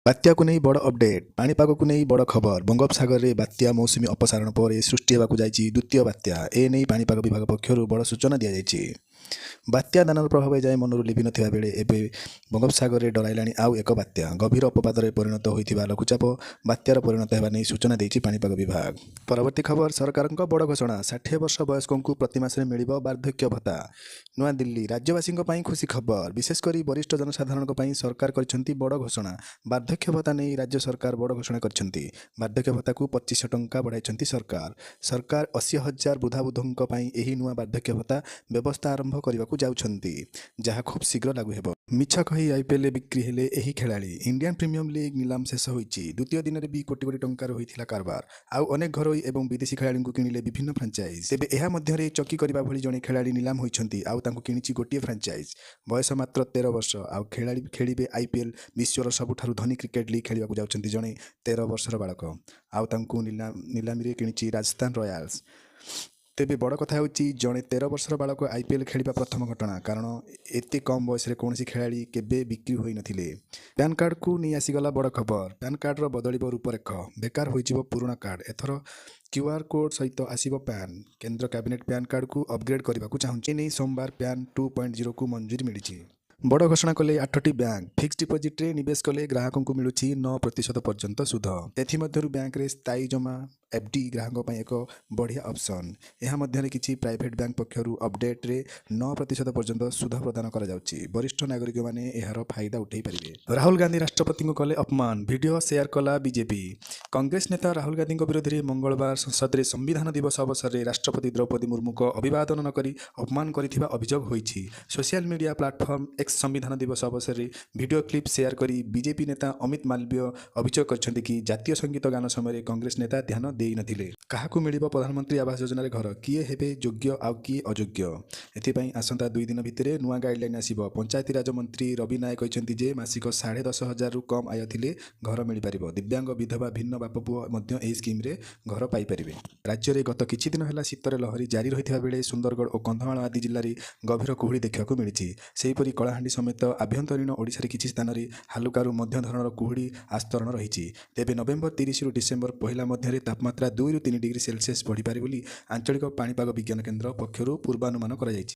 बात्या को नहीं बड़ अपडेट पाणीपाग को नहीं बड़ खबर बंगोपसागर में बात्या मौसुमी अपसारण पर सृष्टि होगा द्वितीय बात्या एने पाणीपाग विभाग पक्षर बड़ सूचना दी जाएगी। बात्या दानर प्रभाव एजाए मनरू लिभि नथिबा बेले एबे बंगोपसागर में डराइलाणी आउ एक बात्या गभीर अपवाद में परिणत होइथिबा लघुचाप बात्यार परिणत हेबा नै सूचना देइछि पाणीपाग विभाग। परवर्ती खबर सरकारक बड़ घोषणा 60 वर्ष वयस्कों प्रति मासरे मिलिबो वार्धक्य भत्ता। नूआ दिल्ली राज्यवासी खुशी खबर विशेषकर वरिष्ठ जनसाधारण सरकार करिसेंती बड़ घोषणा। वार्धक्य भत्ता नहीं राज्य सरकार बड़ घोषणा करिसेंती। वार्धक्य भत्ता को 2500 टंका बढ़ाइछंती सरकार। सरकार 80,000 वृद्धाबुद्धों एही नुआ वार्धक्य भत्ता व्यवस्था आरंभ करने जाउछंती जहाँ खूब शीघ्र लागू हेबो। मिछ कही आईपीएल बिक्री हेले एही खेलाड़ी इंडियन प्रीमियम लीग नीलाम शेष होईछि। द्वितीय दिन में भी कोटी कोटी टंकार होइथिला कारबार। आउ अनेक घरोई एवं विदेशी खेलाड़ी को किनिले विभिन्न फ्रांचाइज। तेबे एहा मध्यरे चकी करबा भली जणे खेलाड़ी नीलाम होइछंती आउ तांको किनिछि गोटिए फ्रांचाइज। बयस मात्र 13 वर्ष आउ खेलाड़ी खेलिबे आईपीएल विश्वर सबुठारु धनी क्रिकेट लीग खेलिबाकु जाउछंती जणे 13 वर्षर बालक आउ तांको नीलामी किनिछि राजस्थान रॉयल्स। तेबे बड़ कथा होची जड़े 13 वर्षर बालक आईपीएल खेलिबा प्रथम घटना कारण एते कम बयस कौन खेलाड़ी केबे बिक्री होई नथिले। पैन कार्ड को नहीं आसीगला बड़ खबर पैन कार्ड रो बदलिबो रूपरेख बेकार होइजिबो पुराना कार्ड एथर क्यूआर कोड सहित आसीबो पैन। केंद्र कैबिनेट पैन कार्ड को अपग्रेड करने चाहूँगी नहीं सोमवार पैन 2.0 को मंजूरी मिली। बड़ घोषणा कले 8टी बैंक फिक्स डिपोजिट रे निवेश कले ग्राहकों को मिलूँ 9% पर्यंत सुध। एथिमध्यरु बैंक रे स्थायी जमा एफडी ग्राहकों पर एक बढ़िया ऑप्शन। यह मध्य किसी प्राइवेट बैंक पक्षर अपडेट रे 9% पर्यंत सुध प्रदान करा जाउछि। वरिष्ठ नागरिक माने एहार फायदा उठाई पारिबे। राहुल गांधी राष्ट्रपति को कले अपमान वीडियो शेयर कला बीजेपी। कांग्रेस नेता राहुल गांधी विरोध में मंगलवार संसद में संविधान दिवस अवसर में राष्ट्रपति द्रौपदी मुर्मू को अभिवादन न करी अपमान करिथिबा अभियोग होइछि। सोशल मीडिया प्लेटफॉर्म एक्स संविधान दिवस अवसर में वीडियो क्लिप शेयर करी बीजेपी नेता अमित मालवीय अभियोग करछन्ति कि जातीय संगीत गान समय कांग्रेस नेता ध्यान देई नथिले। काहाकु मिलिबो प्रधानमंत्री आवास योजना रे घर किए हेबे योग्य आउ किए अयोग्य एथिपाई आसंता 2 दिन भितरे नुआ गाइडलाइन आसीबो। पंचायती राज मंत्री रवि नायक कहते जे मासिक 10,500 रु कम आय थिले घर मिल पारिबो। दिव्यांग विधवा भिन्न बाप पुओ मध्य एही स्कीम रे घर पाई परिबे। राज्य रे गत किछि दिन होला शीतर लहरी जारी रहिथिबा बेले सुंदरगढ़ और कंधमाल आदि जिल्ला रे गभीर कुहुड़ी देखिବାକୁ मिलिछि। सेहीपरि कलाहांडी समेत आभ्यंतरीण ओडिशा रे किछि स्थान रे हालुकारु मध्य धरणर कुहुड़ी आस्तरण रहिछि। तेबे नवेम्बर 30 रु डिसेम्बर 1 मध्य तापमात्रा 2 ରୁ 3 डिग्री सेल्सियस बढ़ी पारे बोली आंचलिक पाणीपाग विज्ञान केन्द्र पक्षरु पूर्वानुमान करा जायछि।